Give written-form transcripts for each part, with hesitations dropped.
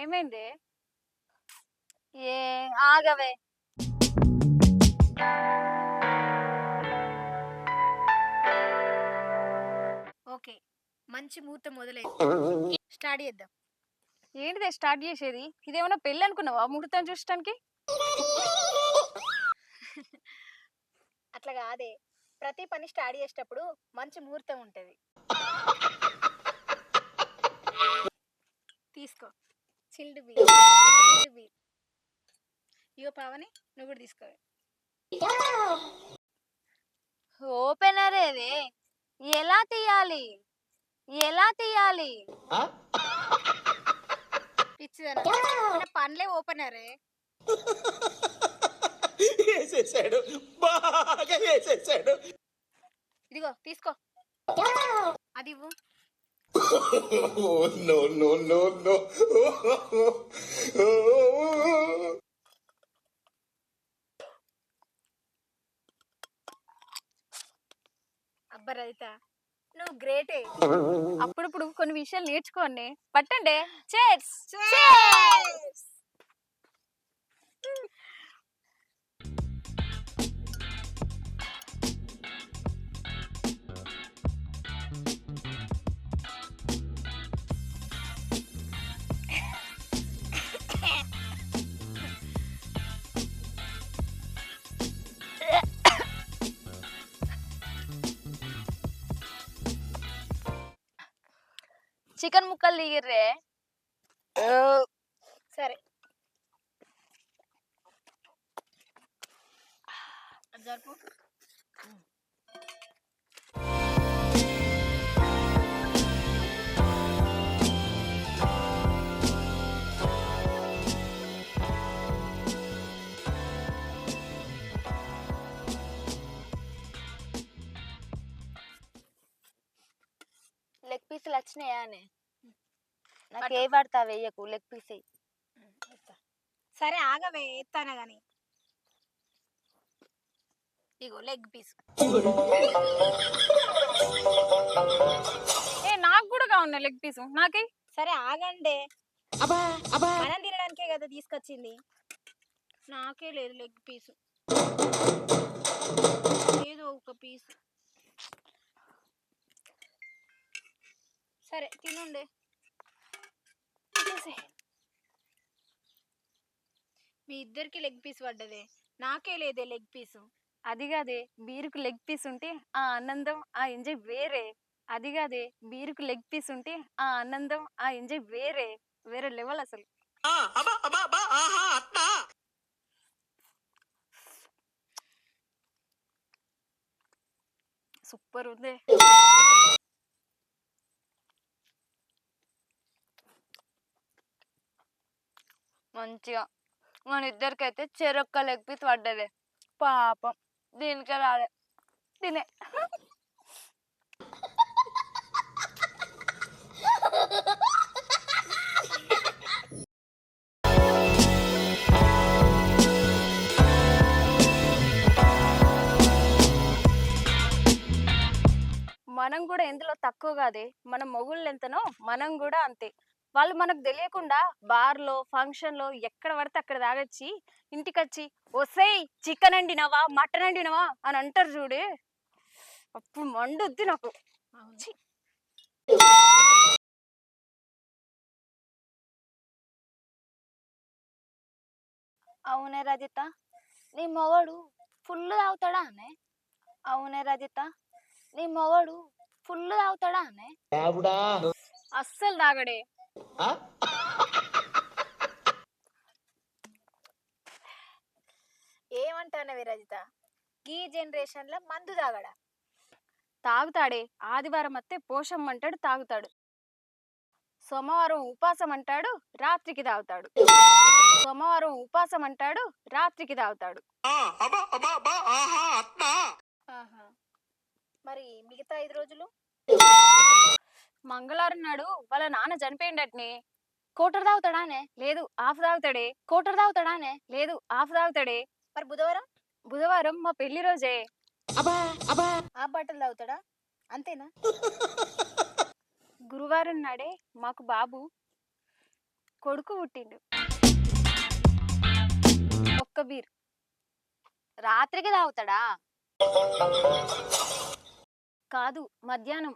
ఏమైంది? ఏ ఆగవే. ఓకే. మంచి ముహూర్తం మొదలైంది. స్టార్ట్ చేద్దాం. ఏంటిదే స్టార్ట్ చేసేది? ఇదేమన్నా పెళ్లి అనుకున్నావా ముహూర్తం చూడటానికి? అట్లా కాదే. ప్రతి పని స్టార్ట్ చేసేటప్పుడు మంచి ముహూర్తం ఉంటది. తీసుకో. Chilled beer. Chilled beer. ఇగో పావని, నువ్వు కూడా తీసుకో. ఓపెనర్ ఏది? ఎలా తీయాలి? ఎలా తీయాలి? పిచ్చిదనా. మన పనులే ఓపెనరే. వేసేసాడు, బాగా వేసేసాడు. ఇదిగో తీసుకో. అది ఇవ్వు. No no no no. అబ్బా రజిత, నువ్వు గ్రేటే. అప్పుడప్పుడు కొన్ని విషయాలు నేర్చుకోండి. పట్టండి. చేర్స్. చికెన్ ముక్కలు తీయర్రే. సరే. అది జరుపు. లెగ్ పీసులు వచ్చినాయా అని నాకు ఏ పడతా వేయకు. లెగ్ పీస్ సరే ఆగవే, ఎత్తానా గాని. ఇగో లెగ్ పీస్. ఏ నాకు కూడా కావాలి లెగ్ పీసు. నాకే. సరే ఆగండి. మనం తినడానికే కదా తీసుకొచ్చింది. నాకే లేదు లెగ్ పీసు. ఏదో ఒక పీస్. సరే తినండి. మీ ఇద్దరికి లెగ్ పీస్ పడ్డదే, నాకే లేదే లెగ్ పీసు. అది కాదే, బీరుకు లెగ్ పీస్ ఉంటే ఆ ఆనందం, ఆ ఎంజాయ్ వేరే. అది కాదే, బీరుకు లెగ్ పీస్ ఉంటే ఆ ఆనందం, ఆ ఎంజాయ్ వేరే. వేరే లెవెల్ అసలు. సూపర్ ఉంది. మంచిగా మన ఇద్దరికైతే చెరొక్క లెగ్ పీస్ పడ్డదే. పాపం దీనికే రాలే. తినే. మనం కూడా ఎందులో తక్కువ కాదే. మన మొగుళ్ళు ఎంతనో మనం కూడా అంతే. వాళ్ళు మనకు తెలియకుండా బార్లో ఫంక్షన్లో ఎక్కడ పడితే అక్కడ తాగొచ్చి ఇంటికొచ్చి ఒసేయ్ చికెన్ వండినవా మటన్ వండినవా అని అంటారు చూడే. అప్పుడు మండుద్ది నాకు. ఛీ. అవునే రజిత, నీ మొగడు ఫుల్ తాగుతాడా అనే? అవునే రజిత, నీ మొగడు ఫుల్ తాగుతాడా అనే? అస్సలు తాగడే. ఏమంటానవి రజిత? ఈ జనరేషన్ లో మందు తాగడా? తాగుతాడే. ఆదివారం అత్తే పోషం అంటాడు, తాగుతాడు. సోమవారం ఉపాసం అంటాడు, రాత్రికి తాగుతాడు. సోమవారం ఉపాసం అంటాడు, రాత్రికి తాగుతాడు. అబ్బా అబ్బా అబ్బా ఆహా అత్తా ఆహా. మరి మిగతా 5 రోజులు మంగళవారం నాడు వాళ్ళ నాన్న చనిపోయిండట్నే. కోటర్ తాగుతాడానే? లేదు హాఫ్ తాగుతాడే. కోటర్ తాగుతాడానే? లేదు హాఫ్ తాగుతాడే. మరి బుధవారం బుధవారం మా పెళ్లి రోజే. ఆ బట్టలు తాగుతాడా? అంతేనా? గురువారం నాడే మాకు బాబు కొడుకు పుట్టిండు. ఒక్క బీర్. రాత్రికి తాగుతాడా? కాదు మధ్యాహ్నం.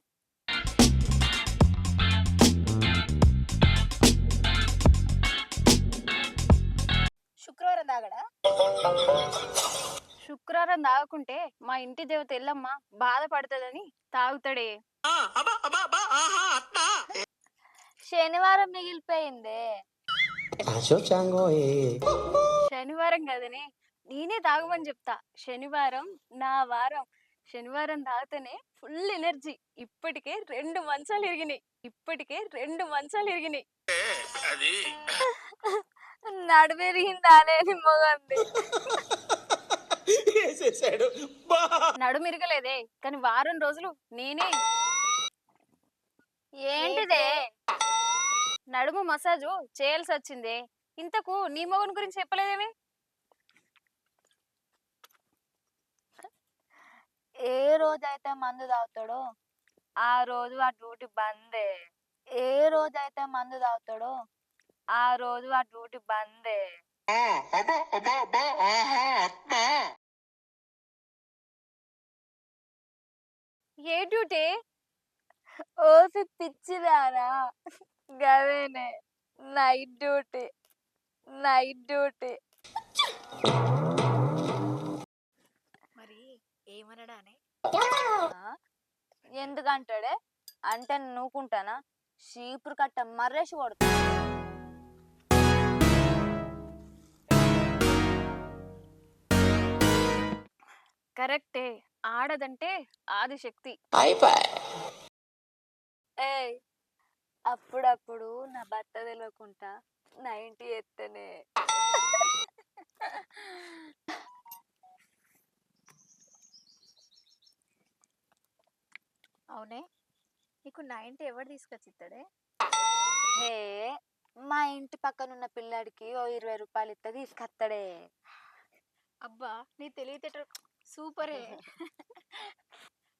శుక్రవారం తాగడా? శుక్రవారం తాగకుంటే మా ఇంటి దేవత ఎల్లమ్మ బాధపడుతుందని తాగుతాడే. అబ్బా అబ్బా అబ్బా ఆహా అత్తా శనివారం మిగిలిపోయిందే. అశోక్ చాంగో శనివారం కదనే, నేనే తాగమని చెప్తా. శనివారం నా వారం. శనివారం తాగితేనే ఫుల్ ఎనర్జీ. ఇప్పటికే 2 మంచాలు ఇరిగినాయి. అది నడుమిరిగిందానే నీ మొగంది. వేసేసాడు బా నడుమిరగలేదే కానీ వారం రోజులు నేనే. ఏంటిదే? నడుము మసాజు చేయాల్సి వచ్చిందే. ఇంతకు నీ మొగన్ గురించి చెప్పలేదేమి? ఏ రోజైతే మందు తాగుతాడో ఆ రోజు ఆ డ్యూటీ బందే. ఏ రోజైతే మందు తాగుతాడో ఆ రోజు ఆ డ్యూటీ బందే. అబ్బా అబ్బా అబ్బా ఆహా అత్తా ఏ డ్యూటీ? ఓసి పిచ్చిదానా, గవేనే నైట్ డ్యూటీ. మరి ఏమనడానే? ఆ? ఎందుకంటాడే అంటే నూకుంటానా? చీపురు కట్ట మర్రేసి కొడతా. కరెక్టే. ఆడదంటే ఆదిశక్తి. ఏయ్, అప్పుడప్పుడు నా భర్త తెలియకుండా 90 ఎత్తనే. అవునే, నీకు 90 ఎవరు తీసుకొచ్చిస్తాడే? హే, మా ఇంటి పక్కనున్న పిల్లాడికి ఓ 20 రూపాయలు ఇస్తే తీసుకొస్తాడే. అబ్బా నీ తెలివితేటలు సూపరే.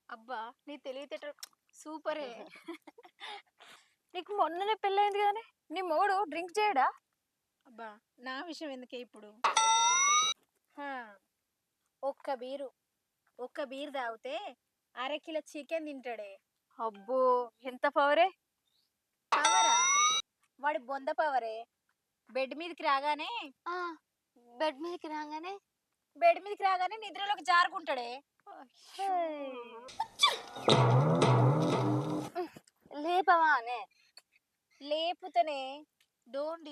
అబ్బా నీ తెలివితేటలు సూపరే. నీకు మొన్ననే పెళ్ళైంది కానీ నీ మొగుడు డ్రింక్ చేయడా? అబ్బా నా విషయం ఎందుకే ఇప్పుడు? హా, ఒక్క బీరు తాగితే 1/2 కిలో చికెన్ తింటాడే. అబ్బో ఎంత పవరే. పవరా? వాడి బొంద పవరే. బెడ్ మీదకి రాగానే ఆ, బెడ్ మీదకి రాగానే నిద్రలోకి జారుకుంటాడే. లేపవా అనే. లేపుతనే డోంట్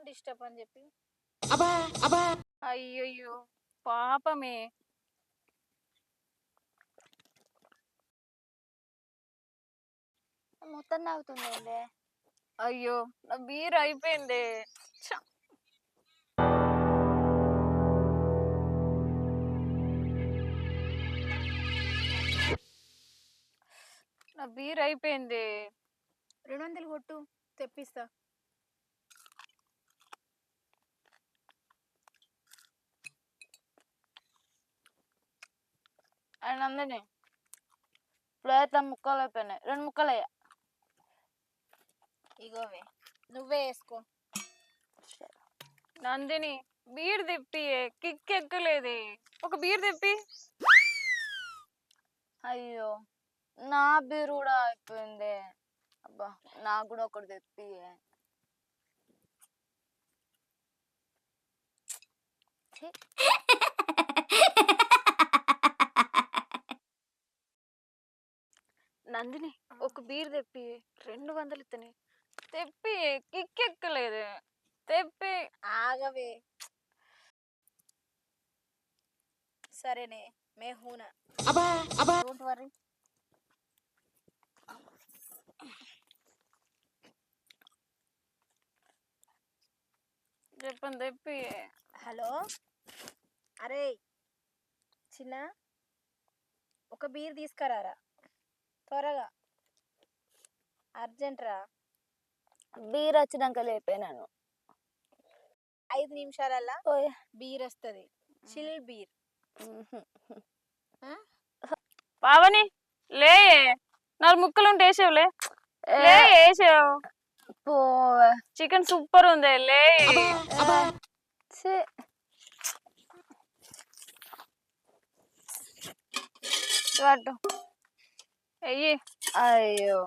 డిస్టర్బ్ అని చెప్పి. అయ్యయ్యో పాపమే. మొత్తం తాగుతుండే. అయ్యో నా బీర్ అయిపోయింది. ఛ! నా బీర్ అయిపోయింది. 200 కొట్టు తెప్పిస్తా. అండ్ అందరినీ ఇప్పుడైతే ముక్కలు అయిపోయినాయి, 2 ముక్కలు అయ్యా. ఇగోవే నువ్వే వేసుకో. నందిని బీర్ తెప్పి. కిక్ ఎక్కలేదే. ఒక బీర్ తెప్పి. అయ్యో, నా బీరు కూడా అయిపోయింది. అబ్బా, నాకు కూడా ఒకటి తెప్పి. నందిని ఒక బీర్ తెప్పి. 200 ఇత్తనే. తెప్పి. కిక్ ఎక్కలేదు. తెప్పి. ఆగవే. సరేనే, మే హూనా. Don't worry. చెప్పండి తెప్పి. హలో అరే చిన్న ఒక బీర్ తీసుకురారా త్వరగా అర్జెంట్ రా. బీర్ వచ్చినాక లేపాను 5 నిమిషాలల్లా బీర్ వస్తుంది. Chill beer. పావని లే, 4 ముక్కలు ఉంటే వేసావులే. లే వేసావు. పోవే చికెన్ సూపర్ ఉంది లే. ఛీ. పట్టు. అయ్యి అయ్యో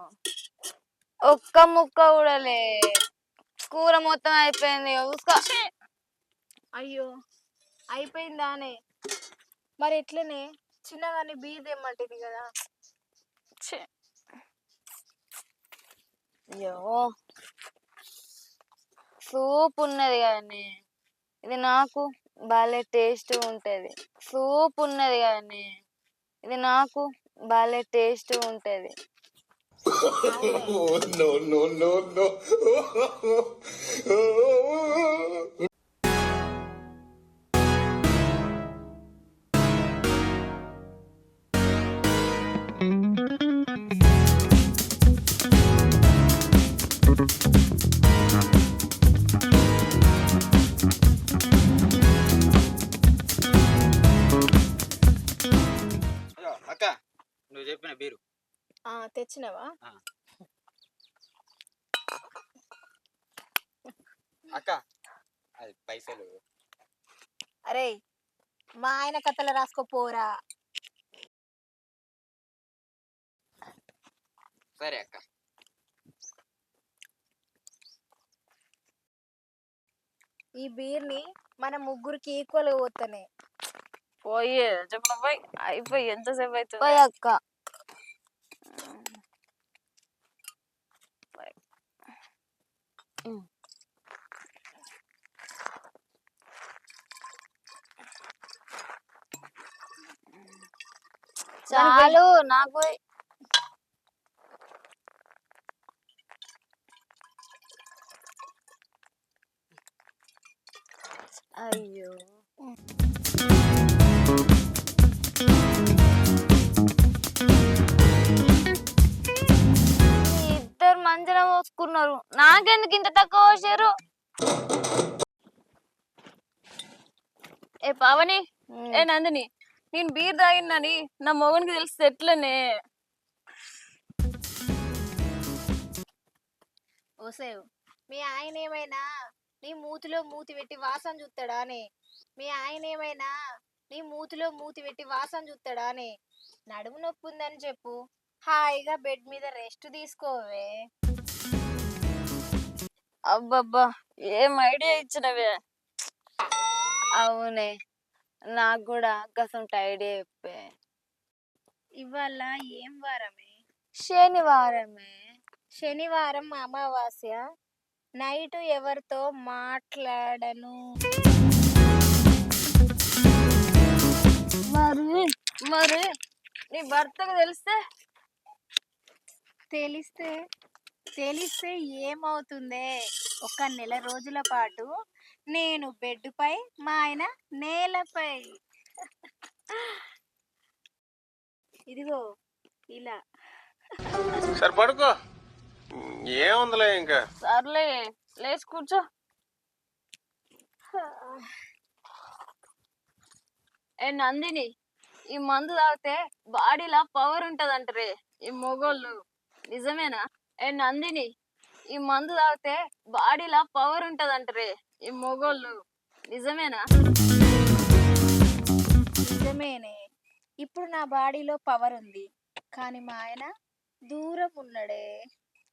ఒక్క ముక్క కూడా లే, కూర మొత్తం అయిపోయింది. చూసుకో. అయ్యో అయిపోయిందానే. మరి ఎట్లనే చిన్నగాని బీర్ తెమ్మంటుంది కదా. అయ్యో సూప్ ఉన్నది కానీ ఇది నాకు భలే టేస్ట్ ఉంటది. సూప్ ఉన్నది కానీ ఇది నాకు భలే టేస్ట్ ఉంటది. Oh, no, no, no, no. అయ్యో అక్క, నువ్వు చెప్పిన బీరు తెచ్చినవా? అక్క, అది పైసలు. అరే మా ఆయన కథలు రాసుకోపోరా. సరే అక్క. ఈ బీర్ని మన ముగ్గురికి ఈక్వల్ పోతానే. పోయి చెప్పిన పోయి అయిపోయి ఎంతసేపు అవుతుంది? పోయి అక్క. చాలు నాకు పోయి. అయ్యో ఇద్దరు మంచిగా పోసుకున్నారు, నాకెందుకు ఇంత తక్కువ పోసారు? ఏ పావని, ఏ నందిని, నేను బీర్ తాగినని నా మొగనికి తెలిస్తే ఎట్లనే? ఓసేవ్ మీ ఆయన ఏమైనా నీ మూతిలో మూతి పెట్టి వాసన చూస్తాడా అని? మీ ఆయన ఏమైనా నీ మూతిలో మూతి పెట్టి వాసన చూస్తాడా అని? నడుము నొప్పి ఉందని చెప్పు, హాయిగా బెడ్ మీద రెస్ట్ తీసుకోవే. అబ్బబ్బా ఏం ఐడియా ఇచ్చినవే. అవునే, నాకు కూడా కసం ఐడియా చెప్పే. ఇవాళ ఏం వారమే? శనివారమే. శనివారం అమావాస్య. నైట్ ఎవరితో మాట్లాడను. మరి మరి నీ భర్తకు తెలిస్తే? తెలిస్తే తెలిస్తే ఏమవుతుందే? ఒక నెల రోజుల పాటు నేను బెడ్ పై, మా ఆయన నేలపై. ఇదిగో ఇలా. సరే పడుకో, ఏముందిలే ఇంకా. సర్లే లేచి కూర్చో. ఏ నందిని, ఈ మందు తాగితే బాడీలో పవర్ ఉంటదంటరే ఈ మొగోళ్ళు, నిజమేనా? ఏ నందిని, ఈ మందు తాగితే బాడీలో పవర్ ఉంటదంటరే ఈ మొగోళ్ళు, నిజమేనా? నిజమేనే, ఇప్పుడు నా బాడీలో పవర్ ఉంది కానీ మా ఆయన దూరం ఉన్నాడే.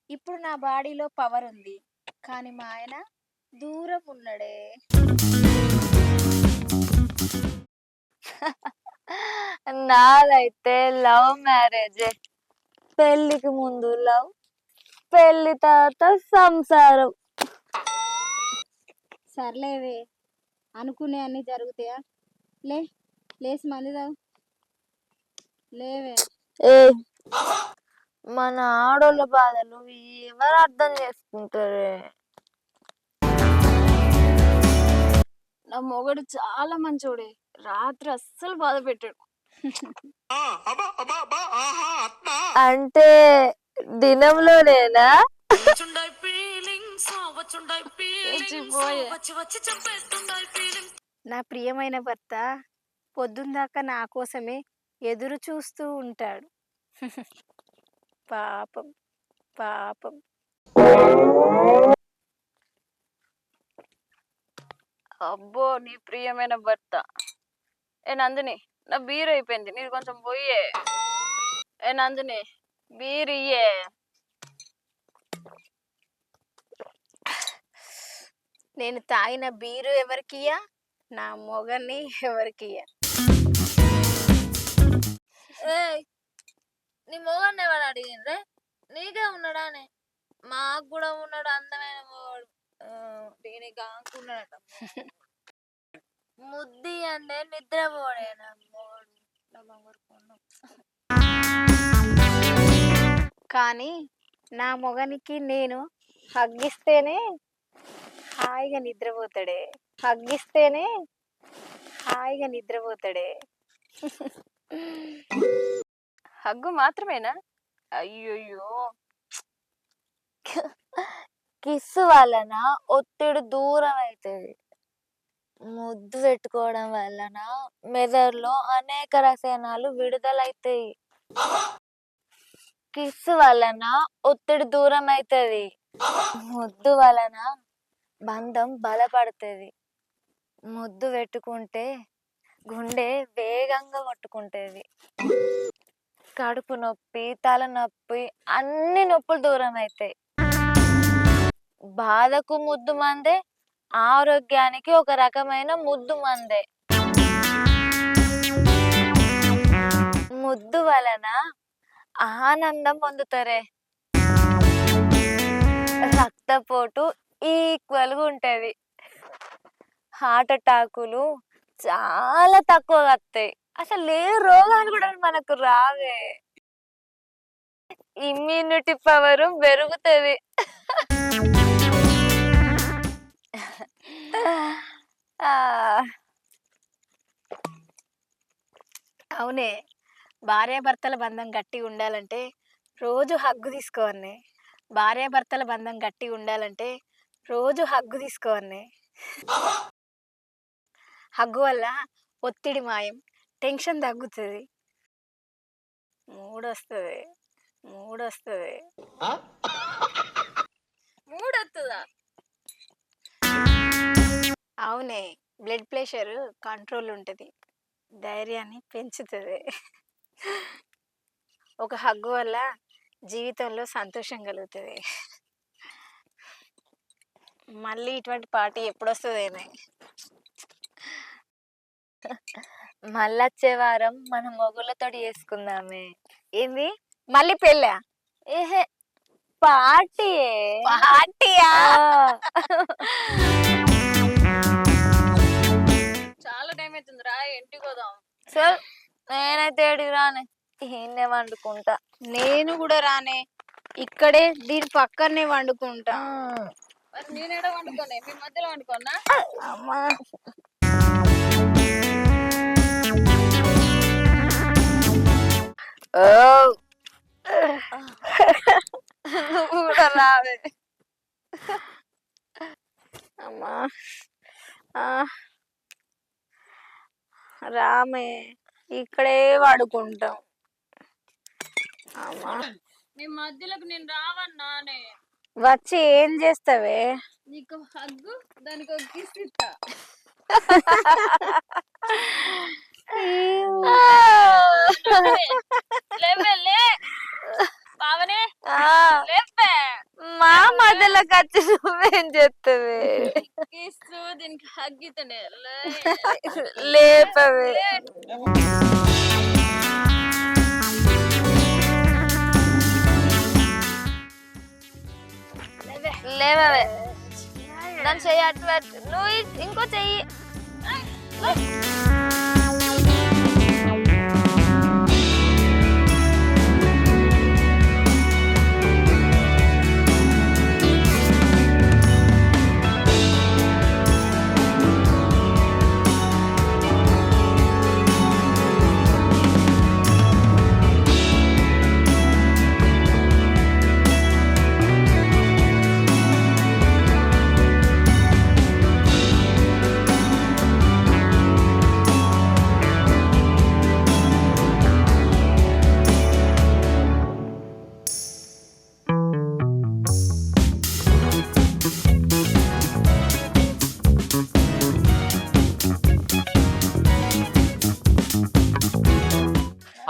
ఇప్పుడు నా బాడీలో పవర్ ఉంది కానీ మా ఆయన దూరం ఉన్నాడే. నాదైతే లవ్ మ్యారేజ్. పెళ్లికి ముందు లవ్, పెళ్లి తర్వాత సంసారం. సర్లేవే, అనుకునే అన్ని జరుగుతాయా? లేసి మంది తాగు. లేవే. ఏ మన ఆడోళ్ళ బాధలు ఎవరు అర్థం చేసుకుంటారే? నా మొగడు చాలా మంచోడే, రాత్రి అస్సలు బాధ పెట్టాడు. అంటే దినంలోనేనా? చచ్చిపోయే. నా ప్రియమైన భర్త పొద్దుందాకా నా కోసమే ఎదురు చూస్తూ ఉంటాడు. పాపం పాపం. అబ్బో నీ ప్రియమైన భర్త. ఏ నందిని, నా బీర్ అయిపోయింది, నీది కొంచెం పోయే. ఏ నందిని, బీర్ ఇయ్యే. నేను తాగిన బీరు ఎవరికియ్యా, నా మొగని ఎవరికియ్యా. ఏయ్, నీ మొగన్ని ఎవరు అడిగిండ్రే? నీకే ఉన్నాడానే? మాకు కూడా ఉన్నాడు అందమైన మొగడు. దీనికి ఆకున్నాడట. ముద్ది అంటే నిద్రపోడేనా మొగడు? నా బంగారు కొండ. కానీ నా మొగనికి నేను హగ్గిస్తేనే హాయిగా నిద్రపోతాడే, హగ్గిస్తేనే హాయిగా నిద్రపోతాడే. హగ్గు మాత్రమేనా? అయ్యయ్యో. కిస్సు వలన ఒత్తిడి దూరం అవుతుంది. ముద్దు పెట్టుకోవడం వలన మెదడులో అనేక రసాయనాలు విడుదలైతాయి. కిస్సు వలన ఒత్తిడి దూరం అవుతుంది. ముద్దు వలన బంధం బలపడుతుంది. ముద్దు పెట్టుకుంటే గుండె వేగంగా కొట్టుకుంటేది. కడుపు నొప్పి, తలనొప్పి, అన్ని నొప్పులు దూరం అవుతాయి. బాధకు ముద్దు మందే, ఆరోగ్యానికి ఒక రకమైన ముద్దు మందే. ముద్దు వలన ఆనందం పొందుతారే. రక్తపోటు ఈక్వల్గా ఉంటది. హార్ట్ అటాకులు చాలా తక్కువగా వస్తాయి. అసలు ఏ రోగాలు కూడా మనకు రావే. ఇమ్యూనిటీ పవర్ పెరుగుతుంది. అవునే, భార్యాభర్తల బంధం గట్టిగా ఉండాలంటే రోజు హగ్గు తీసుకోవన్నే. భార్యాభర్తల బంధం గట్టిగా ఉండాలంటే రోజు హగ్గు తీసుకోవన్నే. హగ్గు వల్ల ఒత్తిడి మాయం, టెన్షన్ తగ్గుతుంది, మూడొస్తుంది. మూడొస్తుందా? అవునే, బ్లడ్ ప్రెషర్ కంట్రోల్ ఉంటుంది, ధైర్యాన్ని పెంచుతుంది. ఒక హగ్గు వల్ల జీవితంలో సంతోషం కలుగుతుంది. మళ్ళీ ఇటువంటి పార్టీ ఎప్పుడు వస్తుందేనే? మళ్ళొచ్చే వారం మన మొగుళ్ళతో చేసుకుందామే. ఏంది మళ్ళీ పెళ్ళా? ఏహే, పార్టీ. పార్టీయా? చాలా టైం అవుతుంది, రా ఇంటికి పోదాం. సరే, నేనైతే ఏడికి రానే, ఈయన్నే వండుకుంటా. నేను కూడా రానే, ఇక్కడే దీని పక్కనే వండుకుంటా. మరి నేనేడ వండుకోనే, మీ మధ్యలో వండుకోనా? అమ్మా నువ్వు కూడా రావే. అమ్మా రామే, ఇక్కడే వాడుకుంటాం. అమ్మా మీ మధ్యలోకి నేను రావన్నానే. వచ్చి ఏం చేస్తావే? నీకు హగ్గు, దానికి ఒక కిస్ ఇస్తా. లేవే బావనే, లేవే. మా మధ్యలోకి వచ్చి నువ్వేం చేస్తావే? కిస్ దీనికి హగ్గితేనే లేపవే. లేవవే. దాన్ని చెయ్యి అటు నువ్వు ఇంకో చెయ్యి.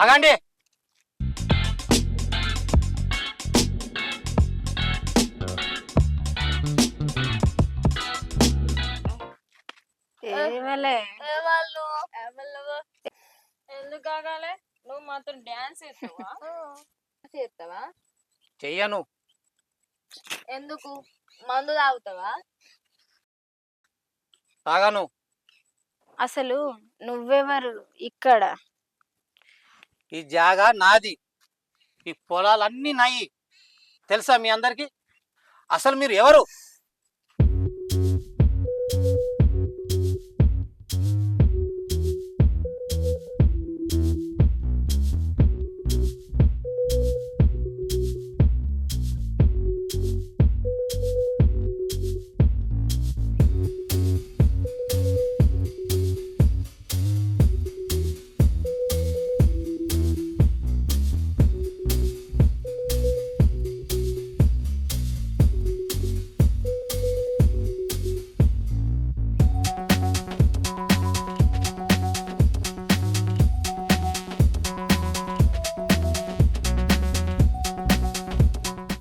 ఆగండి. ఏమలే వాళ్ళు ఎందుకు కాగాలే నువ్వు మాత్రం డాన్స్ చేస్తావా చేస్తావా? చెయ్యను. ఎందుకు? మందు తాగుతావా? తాగను. అసలు నువ్వెవరు ఇక్కడ? ఈ జాగా నాది, ఈ పొలాలన్నీ నాయి. తెలుసా మీ అందరికి? అసలు మీరు ఎవరు?